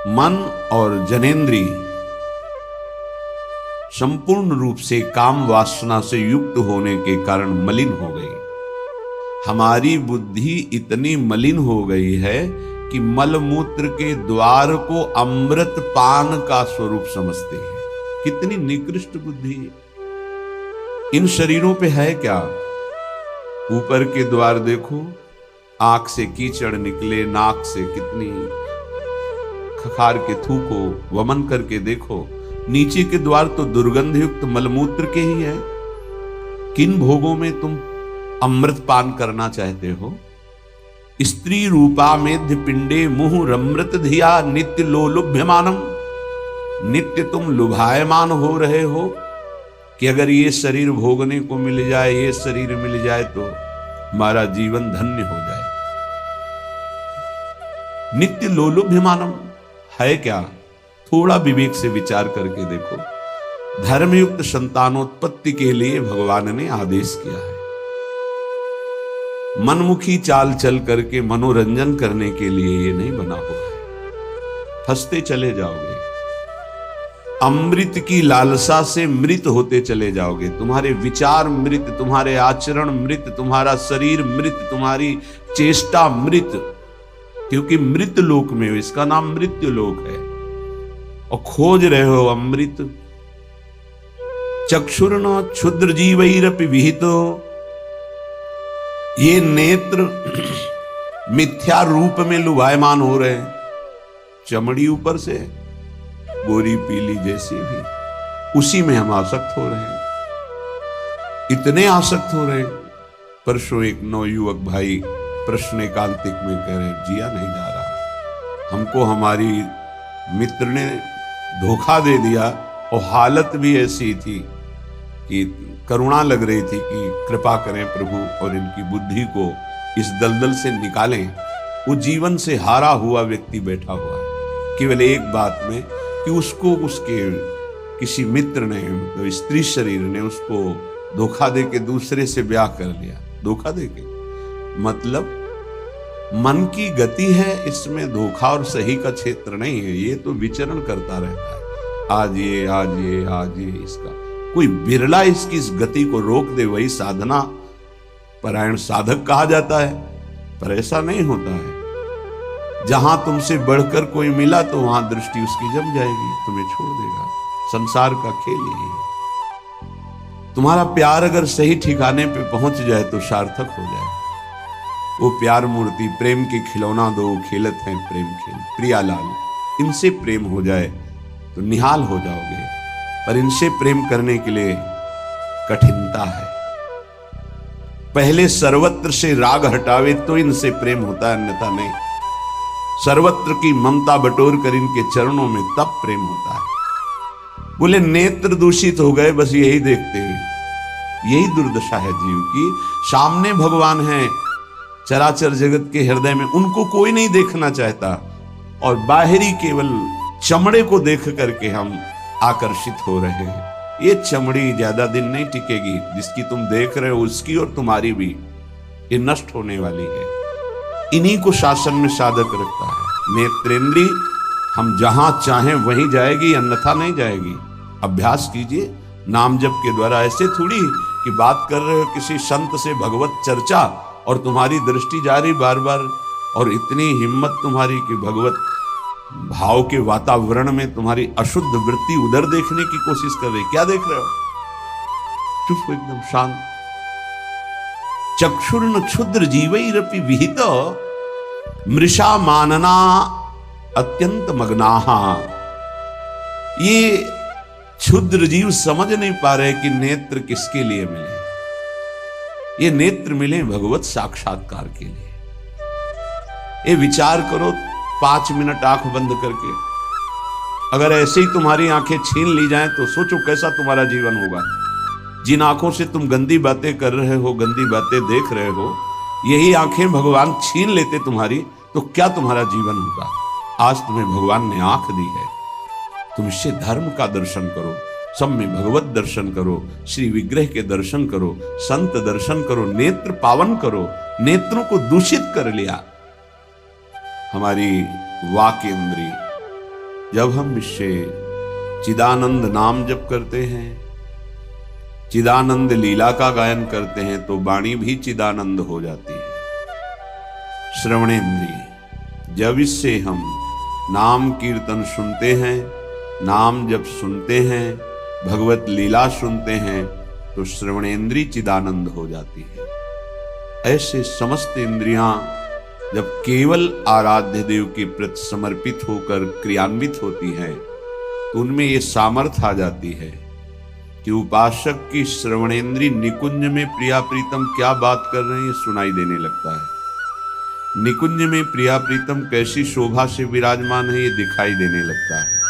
मन और जनेंद्रिय संपूर्ण रूप से काम वासना से युक्त होने के कारण मलिन हो गई। हमारी बुद्धि इतनी मलिन हो गई है कि मलमूत्र के द्वार को अमृत पान का स्वरूप समझते हैं। कितनी निकृष्ट बुद्धि है। इन शरीरों पे है क्या? ऊपर के द्वार देखो, आंख से कीचड़ निकले, नाक से कितनी खखार के थूको, वमन करके देखो। नीचे के द्वार तो दुर्गंध युक्त मलमूत्र के ही है। किन भोगों में तुम अमृत पान करना चाहते हो? स्त्री रूपा मेध्य पिंडे मुहु रमृत धिया नित्य लोलुभ्यमानम। नित्य तुम लुभायमान हो रहे हो कि अगर ये शरीर भोगने को मिल जाए, ये शरीर मिल जाए तो हमारा जीवन धन्य हो जाए। नित्य लोलुभ्यमानम है क्या? थोड़ा विवेक से विचार करके देखो। धर्मयुक्त संतानोत्पत्ति के लिए भगवान ने आदेश किया है। मनमुखी चाल चल करके मनोरंजन करने के लिए ये नहीं बना हुआ है। फंसते चले जाओगे, अमृत की लालसा से मृत होते चले जाओगे। तुम्हारे विचार मृत, तुम्हारे आचरण मृत, तुम्हारा शरीर मृत, तुम्हारी चेष्टा मृत, क्योंकि मृत लोक में हो। इसका नाम मृत्यु लोक है और खोज रहे हो अमृत। चक्षुर्न क्षुद्र जीवैरपि विहितो। ये नेत्र मिथ्या रूप में लुभायमान हो रहे हैं। चमड़ी ऊपर से गोरी पीली जैसी भी, उसी में हम आसक्त हो रहे हैं। इतने आसक्त हो रहे हैं। परसों एक नवयुवक भाई प्रश्न एकांतिक में कह रहे, जिया नहीं जा रहा। हमको हमारी मित्र ने धोखा दे दिया और हालत भी ऐसी थी कि करुणा लग रही थी कि कृपा करें प्रभु और इनकी बुद्धि को इस दलदल से निकालें। वो जीवन से हारा हुआ व्यक्ति बैठा हुआ है केवल एक बात में कि उसको उसके किसी मित्र ने, तो स्त्री शरीर ने उसको धोखा दे के दूसरे से ब्याह कर लिया। धोखा दे के मतलब मन की गति है, इसमें धोखा और सही का क्षेत्र नहीं है। ये तो विचरण करता रहता है, आज ये आज ये आज ये। इसका कोई बिरला इसकी इस गति को रोक दे, वही साधना परायण साधक कहा जाता है। पर ऐसा नहीं होता है। जहां तुमसे बढ़कर कोई मिला तो वहां दृष्टि उसकी जम जाएगी, तुम्हें छोड़ देगा। संसार का खेल यही है। तुम्हारा प्यार अगर सही ठिकाने पे पहुंच जाए तो सार्थक हो जाए। वो प्यार मूर्ति प्रेम के खिलौना दो खेलत हैं प्रेम खेल प्रियालाल, इनसे प्रेम हो जाए तो निहाल हो जाओगे। पर इनसे प्रेम करने के लिए कठिनता है। पहले सर्वत्र से राग हटावे तो इनसे प्रेम होता है, अन्यथा नहीं। सर्वत्र की ममता बटोर कर इनके चरणों में तब प्रेम होता है। बोले नेत्र दूषित हो गए बस यही देखते हुए। यही दुर्दशा है जीव की। सामने भगवान है चराचर जगत के हृदय में, उनको कोई नहीं देखना चाहता और बाहरी केवल चमड़े को देख करके हम आकर्षित हो रहे हैं। ये चमड़ी ज्यादा दिन नहीं टिकेगी। जिसकी तुम देख रहे हो उसकी और तुम्हारी भी ये नष्ट होने वाली है। इन्हीं को शासन में साधक रखता है। नेत्रेंद्री हम जहां चाहें वहीं जाएगी, अन्यथा नहीं जाएगी। अभ्यास कीजिए नाम जप के द्वारा। ऐसे थोड़ी कि बात कर रहे हो किसी संत से भगवत चर्चा और तुम्हारी दृष्टि जा रही बार बार, और इतनी हिम्मत तुम्हारी कि भगवत भाव के वातावरण में तुम्हारी अशुद्ध वृत्ति उधर देखने की कोशिश कर रही। क्या देख रहे हो? चुप, एकदम शांत। चक्षुर्न क्षुद्र जीवैरपि विहित मृषा मानना अत्यंत मग्नाहा। ये क्षुद्र जीव समझ नहीं पा रहे कि नेत्र किसके लिए मिले। ये नेत्र मिले भगवत साक्षात्कार के लिए। ये विचार करो 5 मिनट आंख बंद करके, अगर ऐसे ही तुम्हारी आंखें छीन ली जाएं तो सोचो कैसा तुम्हारा जीवन होगा। जिन आंखों से तुम गंदी बातें कर रहे हो, गंदी बातें देख रहे हो, यही आंखें भगवान छीन लेते तुम्हारी, तो क्या तुम्हारा जीवन होगा। आज तुम्हें भगवान ने आंख दी है, तुम इससे धर्म का दर्शन करो, सब में भगवत दर्शन करो, श्री विग्रह के दर्शन करो, संत दर्शन करो, नेत्र पावन करो। नेत्रों को दूषित कर लिया। हमारी वाक इंद्री जब हम इससे चिदानंद नाम जप करते हैं, चिदानंद लीला का गायन करते हैं, तो वाणी भी चिदानंद हो जाती है। श्रवणेन्द्रिय, जब इससे हम नाम कीर्तन सुनते हैं, नाम जब सुनते हैं, भगवत लीला सुनते हैं, तो श्रवणेन्द्रिय चिदानंद हो जाती है। ऐसे समस्त इंद्रियां जब केवल आराध्य देव के प्रति समर्पित होकर क्रियान्वित होती हैं, तो उनमें ये सामर्थ्य आ जाती है कि उपासक की श्रवणेन्द्रिय निकुंज में प्रिया प्रीतम क्या बात कर रहे हैं ये सुनाई देने लगता है। निकुंज में प्रिया प्रीतम कैसी शोभा से विराजमान है ये दिखाई देने लगता है।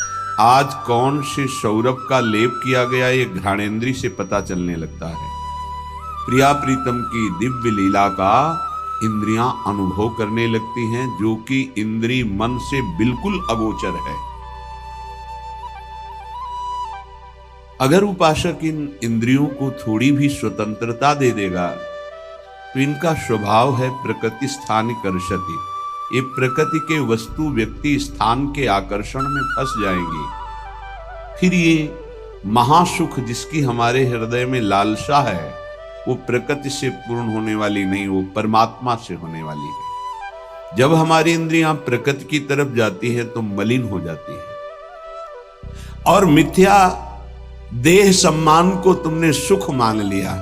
आज कौन से सौरभ का लेप किया गया ये घ्राणेन्द्रिय से पता चलने लगता है। प्रिया प्रीतम की दिव्य लीला का इंद्रियां अनुभव करने लगती हैं, जो कि इंद्रिय मन से बिल्कुल अगोचर है। अगर उपासक इन इंद्रियों को थोड़ी भी स्वतंत्रता दे देगा, तो इनका स्वभाव है प्रकृति स्थान कर्षति। ये प्रकृति के वस्तु व्यक्ति स्थान के आकर्षण में फंस जाएंगे। फिर ये महासुख जिसकी हमारे हृदय में लालसा है, वो प्रकृति से पूर्ण होने वाली नहीं, वो परमात्मा से होने वाली है। जब हमारी इंद्रियां प्रकृति की तरफ जाती है तो मलिन हो जाती है। और मिथ्या देह सम्मान को तुमने सुख मान लिया।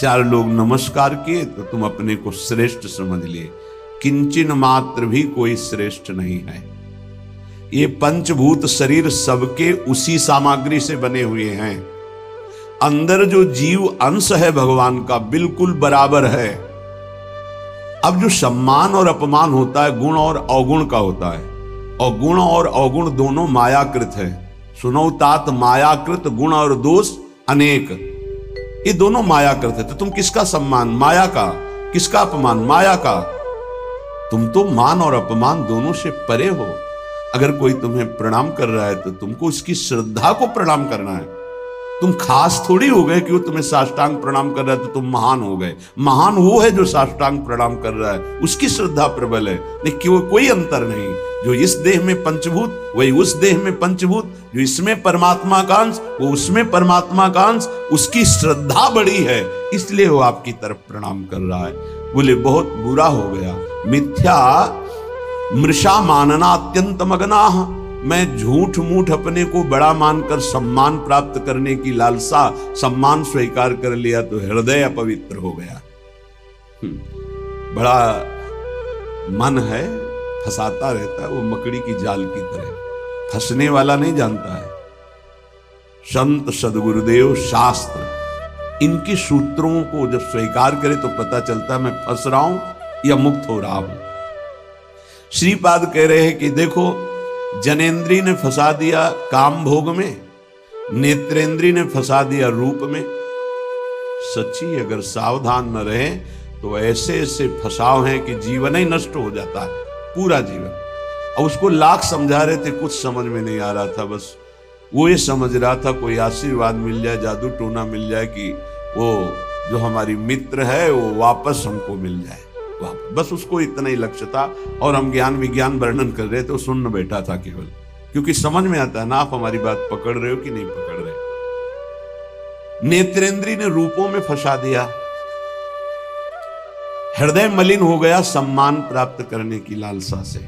चार लोग नमस्कार किए तो तुम अपने को श्रेष्ठ समझ लिए। किंचन मात्र भी कोई श्रेष्ठ नहीं है। ये पंचभूत शरीर सबके उसी सामग्री से बने हुए हैं। अंदर जो जीव अंश है भगवान का बिल्कुल बराबर है। अब जो सम्मान और अपमान होता है गुण और अवगुण का होता है, और गुण और अवगुण दोनों मायाकृत है। सुनो तात मायाकृत गुण और दोष अनेक, ये दोनों मायाकृत है। तो तुम किसका सम्मान? माया का। किसका अपमान? माया का। तुम तो मान और अपमान दोनों से परे हो। अगर कोई तुम्हें प्रणाम कर रहा है तो तुमको उसकी श्रद्धा को प्रणाम करना है। तुम खास थोड़ी हो गए कि वो तुम्हें साष्टांग प्रणाम कर रहा है तो तुम महान हो गए। महान वो है जो साष्टांग प्रणाम कर रहा है, उसकी श्रद्धा प्रबल है। लेकिन कोई अंतर नहीं। जो इस देह में पंचभूत वही उस देह में पंचभूत, जो इसमें परमात्मा का अंश वो उसमें परमात्मा का अंश, उसकी श्रद्धा बड़ी है, इसलिए वो आपकी तरफ प्रणाम कर रहा है। बोले बहुत बुरा हो गया। मिथ्या मृषा मानना अत्यंत मगनाह। मैं झूठ मूठ अपने को बड़ा मानकर सम्मान प्राप्त करने की लालसा, सम्मान स्वीकार कर लिया तो हृदय अपवित्र हो गया। बड़ा मन है, फंसाता रहता है, वो मकड़ी की जाल की तरह। फंसने वाला नहीं जानता है। संत सदगुरुदेव शास्त्र इनके सूत्रों को जब स्वीकार करे तो पता चलता है मैं फंस रहा हूं या मुक्त हो रहा हूं। श्रीपाद कह रहे हैं कि देखो, जनेन्द्री ने फंसा दिया काम भोग में, नेत्रेंद्री ने फंसा दिया रूप में। सच्ची अगर सावधान न रहे तो ऐसे ऐसे फंसाव हैं कि जीवन ही नष्ट हो जाता है, पूरा जीवन। और उसको लाख समझा रहे थे, कुछ समझ में नहीं आ रहा था। बस वो ये समझ रहा था कोई आशीर्वाद मिल जाए, जादू टोना मिल जाए कि वो जो हमारी मित्र है वो वापस हमको मिल जाए। बस उसको इतना ही लक्ष्य था। और हम ज्ञान विज्ञान वर्णन कर रहे थे, तो सुन बैठा था केवल, क्योंकि समझ में आता है ना आप हमारी बात पकड़ रहे हो कि नहीं पकड़ रहे। नेत्रेंद्री ने रूपों में फंसा दिया। हृदय मलिन हो गया सम्मान प्राप्त करने की लालसा से।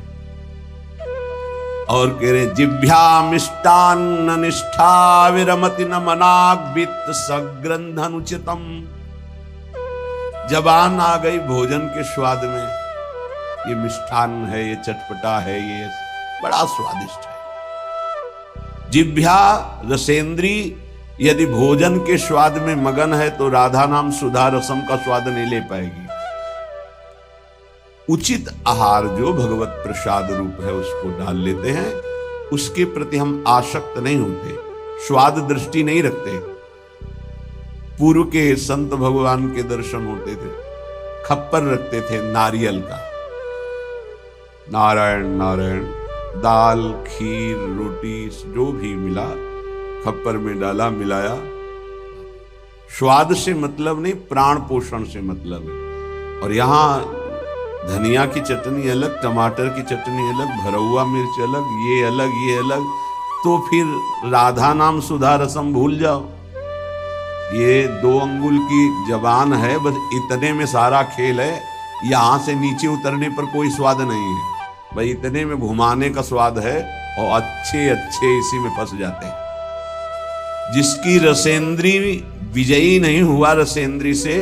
और कह रहे जिभ्या मिष्टान्न निष्ठा विरमति न मनाग वित्त सग्रंथ अनुचितम। जबान आ गई भोजन के स्वाद में, ये मिष्ठान्न है, ये चटपटा है, ये बड़ा स्वादिष्ट है। जिभ्या रसेंद्री यदि भोजन के स्वाद में मगन है तो राधा नाम सुधा रसम का स्वाद नहीं ले पाएगी। उचित आहार जो भगवत प्रसाद रूप है उसको डाल लेते हैं, उसके प्रति हम आसक्त नहीं होते, स्वाद दृष्टि नहीं रखते। पूर्व के संत भगवान के दर्शन होते थे, खप्पर रखते थे नारियल का। नारायण नारायण, दाल खीर रोटी जो भी मिला खप्पर में डाला, मिलाया। स्वाद से मतलब नहीं, प्राण पोषण से मतलब है। और यहां धनिया की चटनी अलग, टमाटर की चटनी अलग, भरौआ मिर्च अलग, ये अलग ये अलग, तो फिर राधा नाम सुधा रसम भूल जाओ। ये 2 अंगुल की जबान है, बस इतने में सारा खेल है। यहां से नीचे उतरने पर कोई स्वाद नहीं है, भाई इतने में घुमाने का स्वाद है, और अच्छे अच्छे इसी में फंस जाते हैं। जिसकी रसेंद्री विजयी नहीं हुआ रसेंद्री से,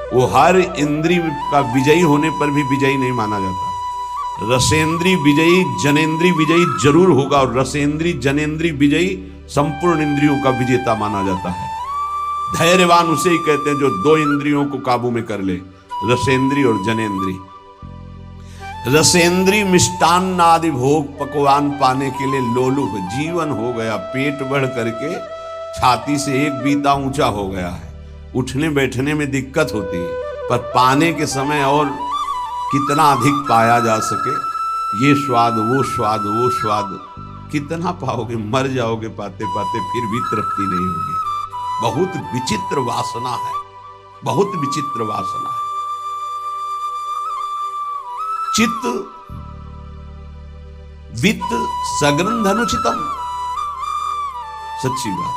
वो हर इंद्री का विजयी होने पर भी विजयी नहीं माना जाता। रसेंद्री विजयी जनेंद्री विजयी जरूर होगा, और रसेंद्री जनेंद्री विजयी संपूर्ण इंद्रियों का विजेता माना जाता है। धैर्यवान उसे ही कहते हैं जो 2 इंद्रियों को काबू में कर ले, रसेंद्री और जनेंद्री। रसेंद्री मिष्टान्न आदि भोग पकवान पाने के लिए लोलुप जीवन हो गया, पेट बढ़ करके छाती से 1 बीता ऊंचा हो गया है। उठने बैठने में दिक्कत होती है, पर पाने के समय और कितना अधिक पाया जा सके, ये स्वाद वो स्वाद वो स्वाद कितना पाओगे, मर जाओगे पाते पाते, फिर भी तृप्ति नहीं होगी। बहुत विचित्र वासना है, बहुत विचित्र वासना है। चित्त वित्त सग्रंथ अनुचितम, सच्ची बात।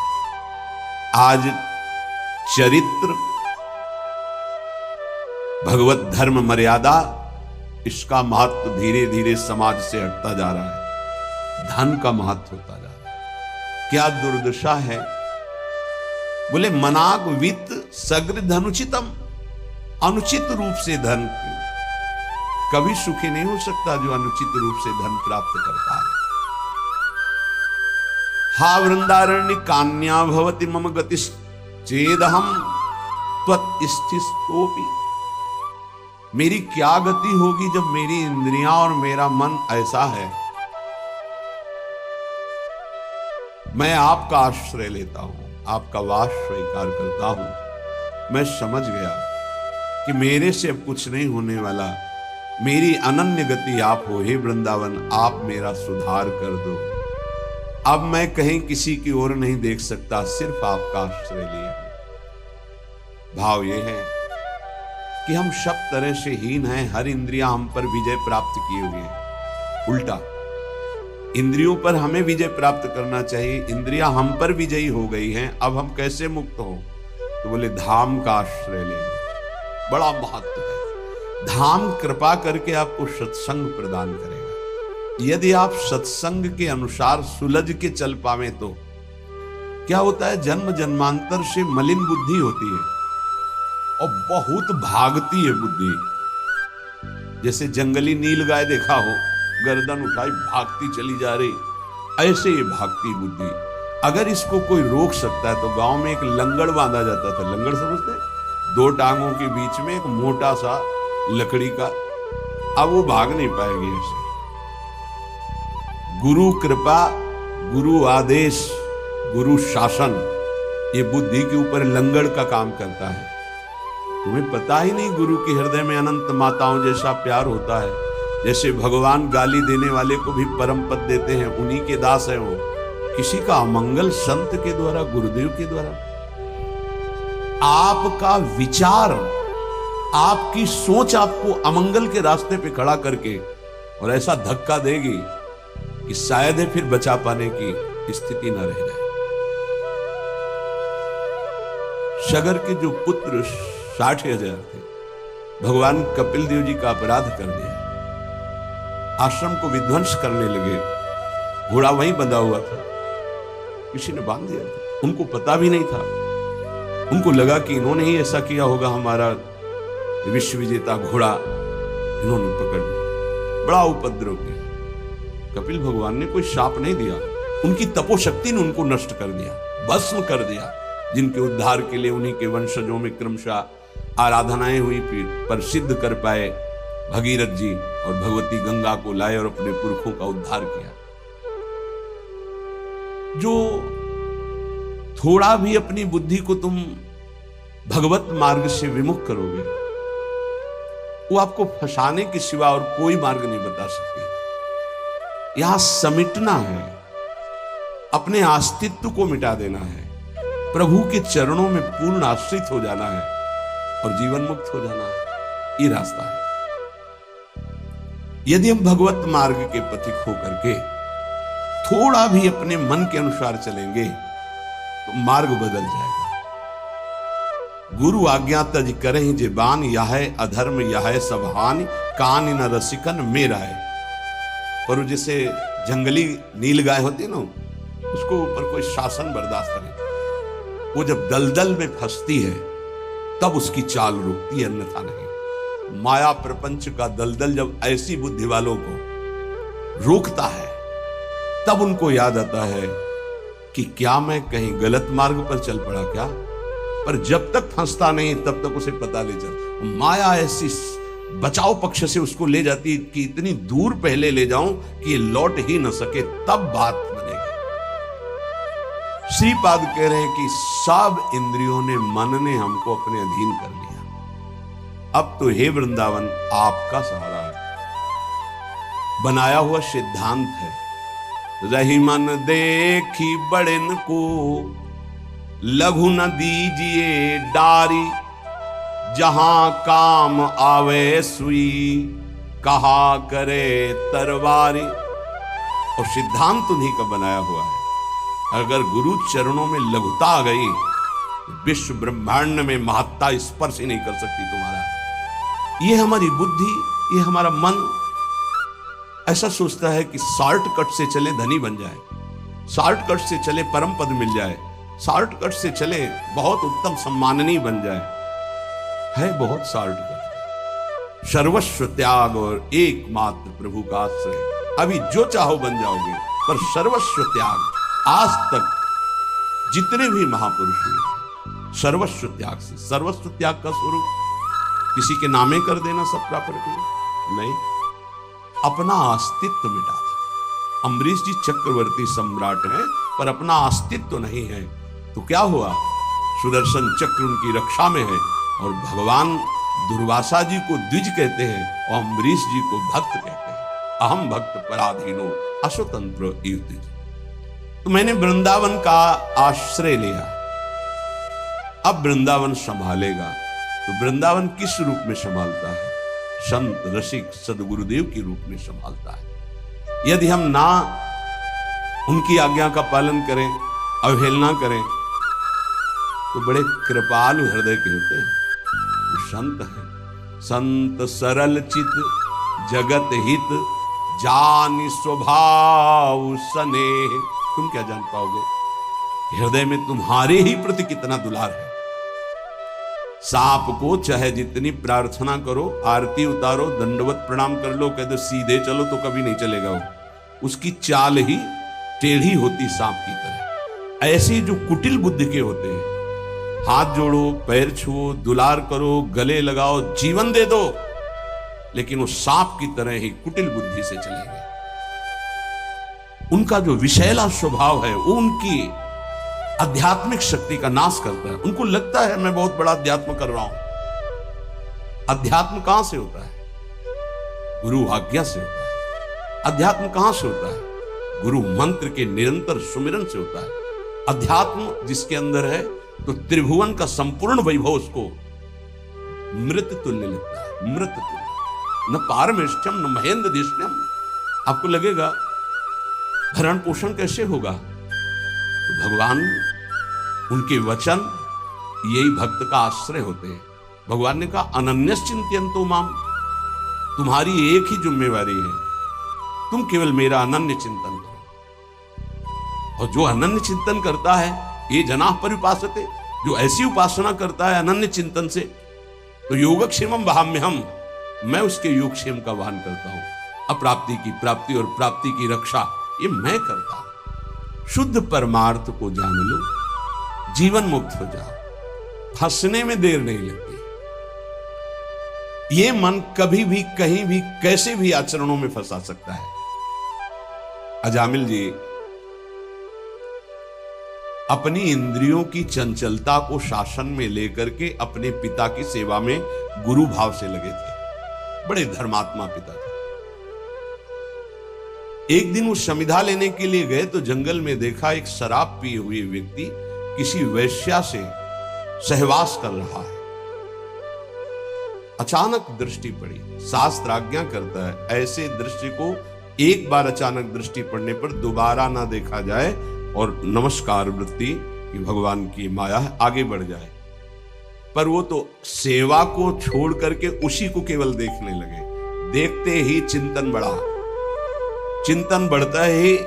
आज चरित्र, भगवत धर्म मर्यादा, इसका महत्व धीरे धीरे समाज से हटता जा रहा है, धन का महत्व होता जा रहा है। क्या दुर्दशा है। बोले मनाग वित्त सग्र अनुचितम, अनुचित रूप से धन कभी सुखी नहीं हो सकता जो अनुचित रूप से धन प्राप्त करता है। हा वृंदारण्य कान्या भवति मम गतिश्चेदहम त्वत्स्थितोपि, मेरी क्या गति होगी जब मेरी इंद्रियां और मेरा मन ऐसा है। मैं आपका आश्रय लेता हूं, आपका वास स्वीकार करता हूं। मैं समझ गया कि मेरे से अब कुछ नहीं होने वाला, मेरी अनन्य गति आप हो। हे वृंदावन, आप मेरा सुधार कर दो। अब मैं कहीं किसी की ओर नहीं देख सकता, सिर्फ आपका आश्रय लिए हूं। भाव यह है कि हम सब तरह से हीन हैं, हर इंद्रियां हम पर विजय प्राप्त किए हुए हैं। उल्टा इंद्रियों पर हमें विजय प्राप्त करना चाहिए, इंद्रियां हम पर विजयी हो गई हैं, अब हम कैसे मुक्त हो। तो बोले धाम का आश्रय ले लो, बड़ा महत्व है। धाम कृपा करके आपको सत्संग प्रदान करेगा। यदि आप सत्संग के अनुसार सुलझ के चल पावे तो क्या होता है, जन्म जन्मांतर से मलिन बुद्धि होती है और बहुत भागती है बुद्धि। जैसे जंगली नील गाय देखा हो, गर्दन उठाई भागती चली जा रही, ऐसे ही भागती बुद्धि। अगर इसको कोई रोक सकता है तो गांव में एक लंगड़ बांधा जाता था। लंगड़ समझते हैं, 2 टांगों के बीच में एक मोटा सा लकड़ी का। अब वो भाग नहीं पाएगी ऐसे। गुरु कृपा, गुरु आदेश, गुरु शासन, ये बुद्धि के ऊपर लंगड़ का काम करता है। तुम्हें पता ही नहीं गुरु के हृदय में अनंत माताओं जैसा प्यार होता है। जैसे भगवान गाली देने वाले को भी परम पद देते हैं, उन्हीं के दास हैं वो। किसी का अमंगल संत के द्वारा, गुरुदेव के द्वारा, आपका विचार, आपकी सोच आपको अमंगल के रास्ते पे खड़ा करके और ऐसा धक्का देगी कि शायद फिर बचा पाने की स्थिति न रह जाए। सगर के जो पुत्र 60,000 थे, भगवान कपिल देव जी का अपराध कर दिया, आश्रम को विध्वंस करने लगे। घोड़ा वहीं बंधा हुआ था, किसी ने बांध दिया था, उनको पता भी नहीं था। उनको लगा कि इन्होंने ही ऐसा किया होगा, हमारा विश्व विजेता घोड़ा इन्होंने पकड़ लिया। बड़ा उपद्रव किया। कपिल भगवान ने कोई शाप नहीं दिया, उनकी तपोशक्ति ने उनको नष्ट कर दिया, भस्म कर दिया। जिनके उद्धार के लिए उन्हीं के वंशजों में क्रमशः आराधनाएं हुई, पर सिद्ध कर पाए भगीरथ जी और भगवती गंगा को लाए और अपने पुरखों का उद्धार किया। जो थोड़ा भी अपनी बुद्धि को तुम भगवत मार्ग से विमुख करोगे, वो आपको फंसाने के सिवा और कोई मार्ग नहीं बता सकती। यहां समिटना है, अपने अस्तित्व को मिटा देना है, प्रभु के चरणों में पूर्ण आश्रित हो जाना है और जीवन मुक्त हो जाना है। ये रास्ता है। यदि हम भगवत मार्ग के पथिक होकर के थोड़ा भी अपने मन के अनुसार चलेंगे तो मार्ग बदल जाएगा। गुरु आज्ञा तज करहि जेबान, यह अधर्म यह सब हानि, कान न रसिकन मेरा है। पर जैसे जंगली नील गाय होती है ना, उसको ऊपर कोई शासन बर्दाश्त नहीं, वो जब दलदल में फंसती है तब उसकी चाल रुकती है, अन्यथा नहीं। माया प्रपंच का दलदल जब ऐसी बुद्धि वालों को रोकता है तब उनको याद आता है कि क्या मैं कहीं गलत मार्ग पर चल पड़ा क्या। पर जब तक फंसता नहीं तब तक उसे पता नहीं चलता। माया ऐसी बचाव पक्ष से उसको ले जाती कि इतनी दूर पहले ले जाऊं कि ये लौट ही न सके, तब बात बनेगी। श्रीपाद कह रहे हैं कि सब इंद्रियों ने, मन ने हमको अपने अधीन कर लिया। अब तो हे वृंदावन आपका सहारा है, बनाया हुआ सिद्धांत है। रही मन देखी बड़न को, लघु न दीजिए डारी, जहां काम आवे सुई, कहा करे तरवारी। और सिद्धांत उन्हीं का बनाया हुआ है। अगर गुरु चरणों में लघुता आ गई, विश्व ब्रह्मांड में महत्ता स्पर्श ही नहीं कर सकती तुम्हारा। ये हमारी बुद्धि, ये हमारा मन ऐसा सोचता है कि शॉर्टकट से चले धनी बन जाए, शॉर्टकट से चले परम पद मिल जाए, शॉर्टकट से चले बहुत उत्तम सम्माननीय बन जाए। है बहुत शॉर्टकट, सर्वस्व त्याग और एकमात्र प्रभु का आश्रय। अभी जो चाहो बन जाओगे, पर सर्वस्व त्याग। आज तक जितने भी महापुरुष हुए सर्वस्व त्याग से, सर्वस्व त्याग का स्वरूप किसी के नामे कर देना सब प्रॉपर्टी नहीं, अपना अस्तित्व मिटा देना। अम्बरीश जी चक्रवर्ती सम्राट हैं पर अपना अस्तित्व नहीं है, तो क्या हुआ? सुदर्शन चक्र उनकी रक्षा में है और भगवान दुर्वासा जी को द्विज कहते हैं और अम्बरीश जी को भक्त कहते हैं। अहम भक्त पराधीनो अस्वतंत्र युद्ध। तो मैंने वृंदावन का आश्रय लिया, अब वृंदावन संभालेगा। तो वृंदावन किस रूप में संभालता है? संत रसिक सदगुरुदेव के रूप में संभालता है। यदि हम ना उनकी आज्ञा का पालन करें, अवहेलना करें, तो बड़े कृपालु हृदय के होते हैं। तो संत है, संत सरल चित जगत हित, जानि स्वभाव स्नेह। तुम क्या जान पाओगे हृदय में तुम्हारे ही प्रति कितना दुलार है। सांप को चाहे जितनी प्रार्थना करो, आरती उतारो, दंडवत प्रणाम कर लो, कह दो सीधे चलो, तो कभी नहीं चलेगा वो। उसकी चाल ही टेढ़ी होती सांप की तरह। ऐसे जो कुटिल बुद्धि के होते हैं, हाथ जोड़ो, पैर छुओ, दुलार करो, गले लगाओ, जीवन दे दो, लेकिन वो सांप की तरह ही कुटिल बुद्धि से चलेंगे। उनका जो विषैला स्वभाव है वो उनकी आध्यात्मिक शक्ति का नाश करता है। उनको लगता है मैं बहुत बड़ा अध्यात्म कर रहा हूं। अध्यात्म कहां से होता है? गुरु आज्ञा से होता है। अध्यात्म कहां से होता है? गुरु मंत्र के निरंतर सुमिरन से होता है। अध्यात्म जिसके अंदर है तो त्रिभुवन का संपूर्ण वैभव उसको मृत तुल्य लगता है। मृत तुल्य, न पारमेष्ठ्यम न महेंद्र दिष्ण्यम। आपको लगेगा भरण पोषण कैसे होगा? तो भगवान, उनके वचन यही भक्त का आश्रय होते हैं। भगवान ने कहा अनन्यस चिंतयन्तो माम, तुम्हारी एक ही जिम्मेवारी है, तुम केवल मेरा अनन्य चिंतन करो। और जो अनन्य चिंतन करता है, ये जनाः परिपासते, जो ऐसी उपासना करता है अनन्य चिंतन से, तो योगक्षेमम वहाम्यहम्, मैं उसके योगक्षेम का वहन करता हूं। अप्राप्ति की प्राप्ति और प्राप्ति की रक्षा ये मैं करता हूं। शुद्ध परमार्थ को जान लो, जीवन मुक्त हो जाओ, फंसने में देर नहीं लगती। ये मन कभी भी कहीं भी कैसे भी आचरणों में फंसा सकता है। अजामिल जी अपनी इंद्रियों की चंचलता को शासन में लेकर के अपने पिता की सेवा में गुरु भाव से लगे थे। बड़े धर्मात्मा पिता थे। एक दिन वो समिधा लेने के लिए गए तो जंगल में देखा एक शराब पिए हुए व्यक्ति किसी वैश्या से सहवास कर रहा है। अचानक दृष्टि पड़ी। शास्त्र आज्ञा करता है ऐसे दृष्टि को एक बार अचानक दृष्टि पड़ने पर दोबारा ना देखा जाए और नमस्कार वृत्ति कि भगवान की माया है आगे बढ़ जाए। पर वो तो सेवा को छोड़ करके उसी को केवल देखने लगे। देखते ही चिंतन बढ़ा, चिंतन बढ़ता ही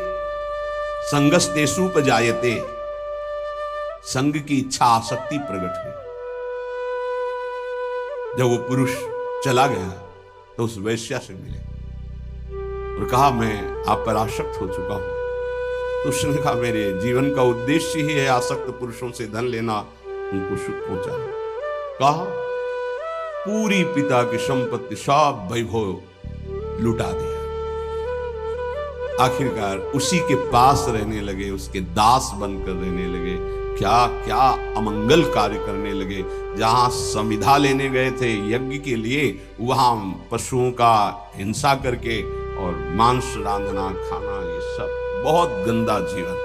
संगस्तेषु उपजायते, संग की इच्छा आसक्ति प्रकट हुई। जब वो पुरुष चला गया तो उस वैश्या से मिले और कहा मैं आप पर आसक्त हो चुका हूं। तो उसने कहा मेरे जीवन का उद्देश्य ही है आसक्त पुरुषों से धन लेना, उनको सुख पहुंचाना। कहा पूरी पिता की संपत्ति सब वैभव लुटा दिया। आखिरकार उसी के पास रहने लगे, उसके दास बनकर रहने लगे। क्या क्या अमंगल कार्य करने लगे। जहां संविधा लेने गए थे यज्ञ के लिए, वहां पशुओं का हिंसा करके और मांस रांधना खाना, ये सब बहुत गंदा जीवन।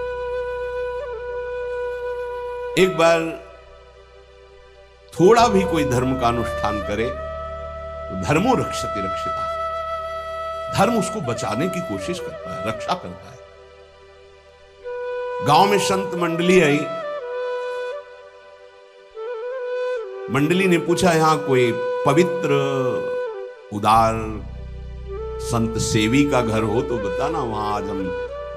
एक बार थोड़ा भी कोई धर्म का अनुष्ठान करे तो धर्मो रक्षति रक्षिता, धर्म उसको बचाने की कोशिश करता है, रक्षा करता है। गांव में संत मंडली आई। मंडली ने पूछा यहां कोई पवित्र उदार संत सेवी का घर हो तो बताना, वहां आज हम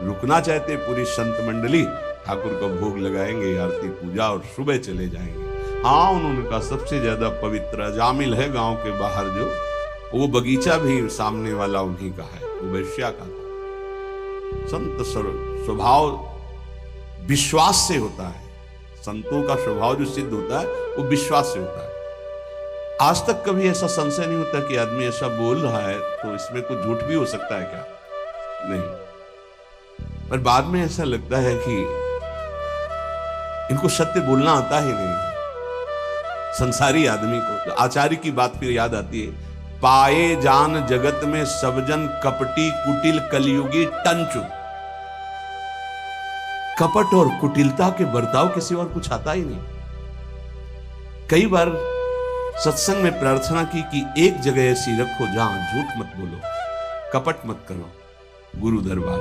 रुकना चाहते। पूरी संत मंडली ठाकुर का भोग लगाएंगे, आरती पूजा और सुबह चले जाएंगे। हाँ, उन्होंने कहा सबसे ज्यादा पवित्र जामिल है गांव के बाहर जो, वो बगीचा भी सामने वाला उन्हीं का है, वो वैश्या का था। संत स्वभाव विश्वास से होता है। संतों का स्वभाव जो सिद्ध होता है वो विश्वास से होता है। आज तक कभी ऐसा संशय नहीं होता कि आदमी ऐसा बोल रहा है तो इसमें कुछ झूठ भी हो सकता है क्या? नहीं। पर बाद में ऐसा लगता है कि इनको सत्य बोलना आता ही नहीं। संसारी आदमी को तो आचार्य की बात फिर याद आती है, पाए जान जगत में सब जन कपटी कुटिल कलयुगी टंचु। कपट और कुटिलता के बर्ताव के सिवा और कुछ आता ही नहीं। कई बार सत्संग में प्रार्थना की कि एक जगह ऐसी रखो जहां झूठ मत बोलो, कपट मत करो। गुरु दरबार,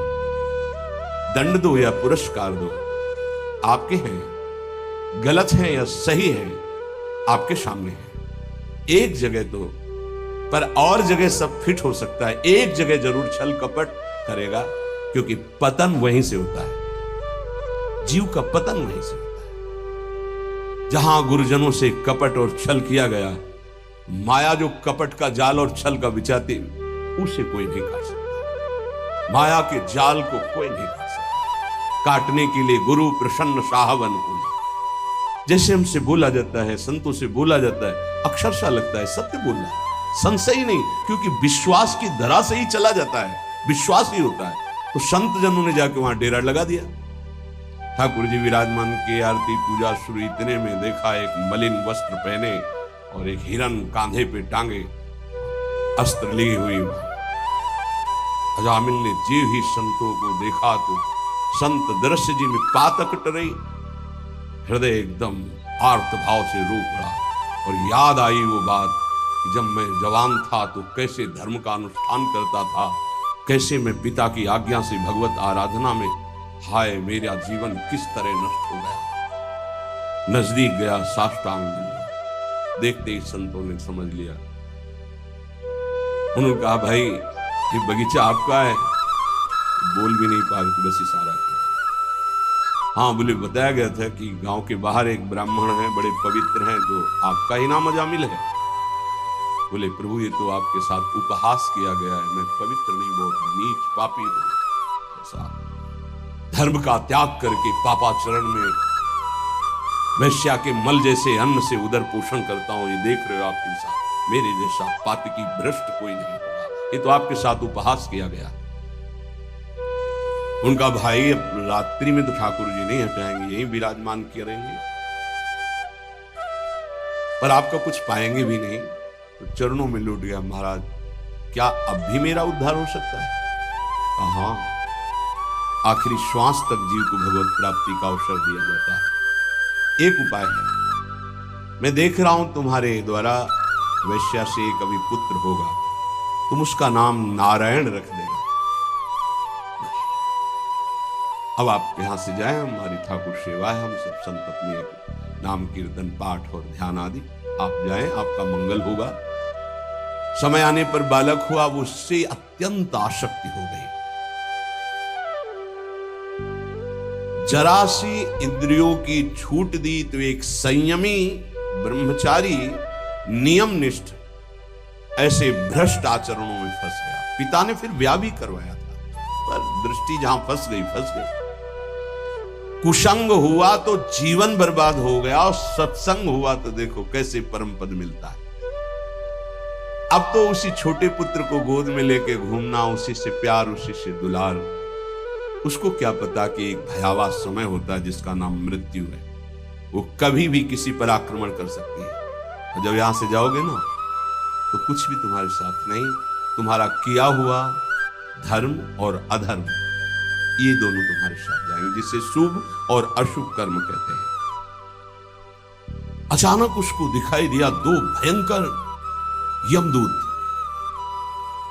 दंड दो या पुरस्कार दो, आपके हैं। गलत है या सही है आपके सामने है। एक जगह तो, पर और जगह सब फिट हो सकता है, एक जगह जरूर छल कपट करेगा, क्योंकि पतन वहीं से होता है। जीव का पतन वहीं से होता है। जहां गुरुजनों से कपट और छल किया गया, माया जो कपट का जाल और छल का बिछाती, उसे कोई नहीं काट सकता। माया के जाल को कोई नहीं काट सकता। काटने के लिए गुरु प्रसन्न साहब अनुकूल। जैसे हमसे बोला जाता है, संतों से बोला जाता है, अक्षरशः लगता है सत्य बोलना है, संशय ही नहीं, क्योंकि विश्वास की धरा से ही चला जाता है, विश्वास ही होता है। तो संत जनों ने जाके वहां डेरा लगा दिया। ठाकुर जी विराजमान के आरती पूजा शुरू, इतने में देखा एक मलिन वस्त्र पहने और एक हिरन कांधे पे टांगे, अस्त्र ली हुई। अजामिल ने जीव ही संतों को देखा तो संत दृश्य जी में पातक टरई, हृदय एकदम आर्त भाव से रो पड़ा और याद आई वो बात कि जब मैं जवान था तो कैसे धर्म का अनुष्ठान करता था, कैसे मैं पिता की आज्ञा से भगवत आराधना में, हाय मेरा जीवन किस तरह नष्ट हो गया। नजदीक गया, साष्टांग दंड। देखते ही संतों ने समझ लिया। उन्होंने कहा भाई ये बगीचा आपका है। बोल भी नहीं पा रहे, बस इशारा किया। हाँ बोले, बताया गया था कि गांव के बाहर एक ब्राह्मण है, बड़े पवित्र हैं, तो आपका ही नाम अजामिल है। बोले प्रभु ये तो आपके साथ उपहास किया गया है, मैं पवित्र नहीं, बहुत नीच पापी हूं। ऐसा धर्म का त्याग करके पापाचरण में वैश्या के मल जैसे अन्न से उदर पोषण करता हूं। ये देख रहे हो आपके साथ, मेरे जैसा पातकी भ्रष्ट कोई नहीं होगा। ये तो आपके साथ उपहास किया गया। उनका भाई अब रात्रि में तो ठाकुर जी नहीं हटाएंगे, यही विराजमान करेंगे, पर आपका कुछ पाएंगे भी नहीं। तो चरणों में लौट गया, महाराज क्या अब भी मेरा उद्धार हो सकता है? हाँ, आखिरी श्वास तक जीव को भगवत प्राप्ति का अवसर दिया जाता है। एक उपाय है, मैं देख रहा हूं तुम्हारे द्वारा वैश्या से कभी पुत्र होगा, तुम उसका नाम नारायण रख देना। अब आप यहां से जाएं, हमारी ठाकुर सेवा है, हम सब संत अपने नाम कीर्तन पाठ और ध्यान आदि, आप जाएं, आपका मंगल होगा। समय आने पर बालक हुआ, वो उससे अत्यंत आसक्ति हो गई। जरा सी इंद्रियों की छूट दी तो एक संयमी ब्रह्मचारी नियमनिष्ठ ऐसे भ्रष्ट आचरणों में फंस गया। पिता ने फिर ब्याह भी करवाया था, पर दृष्टि जहां फंस गई। कुसंग हुआ तो जीवन बर्बाद हो गया, और सत्संग हुआ तो देखो कैसे परम पद मिलता है। अब तो उसी छोटे पुत्र को गोद में लेके घूमना, उसी से प्यार, उसी से दुलार। उसको क्या पता कि एक भयावह समय होता है जिसका नाम मृत्यु है। वो कभी भी किसी पर आक्रमण कर सकती है, और जब यहां से जाओगे ना तो कुछ भी तुम्हारे साथ नहीं, तुम्हारा किया हुआ धर्म और अधर्म ये दोनों तुम्हारे साथ जाएंगे, जिसे शुभ और अशुभ कर्म कहते हैं। अचानक उसको दिखाई दिया दो भयंकर यमदूत,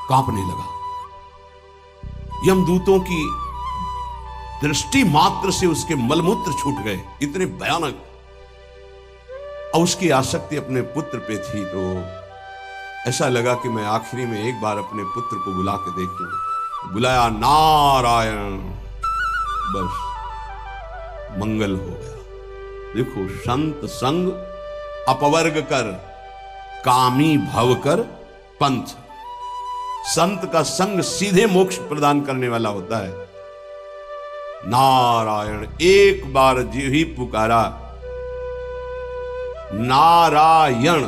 कांपने लगा। यमदूतों की दृष्टि मात्र से उसके मलमूत्र छूट गए, इतने भयानक। और उसकी आसक्ति अपने पुत्र पे थी, तो ऐसा लगा कि मैं आखिरी में एक बार अपने पुत्र को बुला के देखूं। बुलाया, नारायण, बस मंगल हो गया। देखो, संत संग अपवर्ग कर, कामी भव कर पंथ। संत का संग सीधे मोक्ष प्रदान करने वाला होता है। नारायण, एक बार जी ही पुकारा नारायण,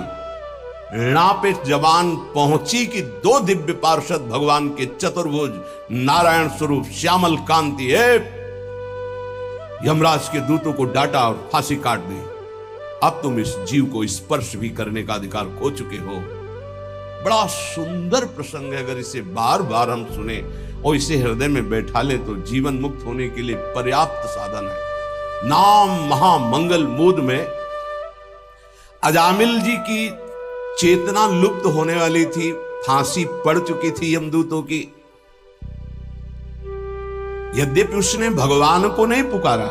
णा पे जबान पहुंची कि दो दिव्य पार्षद भगवान के चतुर्भुज नारायण स्वरूप श्यामल कांति है, यमराज के दूतों को डांटा और फांसी काट दी। अब तुम इस जीव को स्पर्श भी करने का अधिकार खो चुके हो। बड़ा सुंदर प्रसंग है, अगर इसे बार बार हम सुने और इसे हृदय में बैठा ले तो जीवन मुक्त होने के लिए पर्याप्त साधन है। नाम महामंगल मूद में अजामिल जी की चेतना लुप्त होने वाली थी, फांसी पड़ चुकी थी यमदूतों की। यद्यपि उसने भगवान को नहीं पुकारा,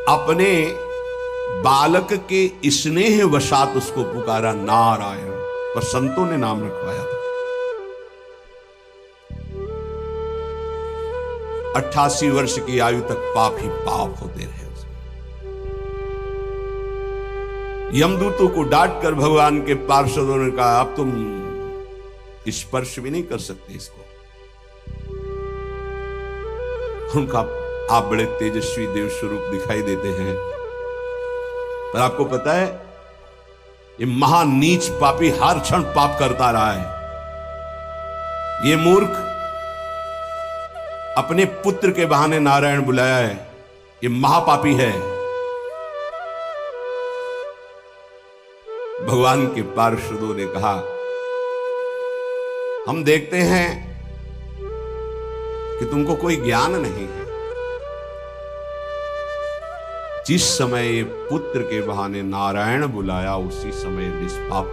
अपने बालक के स्नेह वशात उसको पुकारा नारायण, पर संतों ने नाम रखवाया था। 88 वर्ष की आयु तक पाप ही पाप होते रहे। यमदूतों को डांट कर भगवान के पार्षदों ने कहा, अब तुम स्पर्श भी नहीं कर सकते इसको। उनका आप बड़े तेजस्वी देव स्वरूप दिखाई देते हैं, पर आपको पता है ये महानीच पापी हर क्षण पाप करता रहा है। ये मूर्ख अपने पुत्र के बहाने नारायण बुलाया है, ये महापापी है। भगवान के पार्षदों ने कहा, हम देखते हैं कि तुमको कोई ज्ञान नहीं है। जिस समय पुत्र के बहाने नारायण बुलाया, उसी समय निष्पाप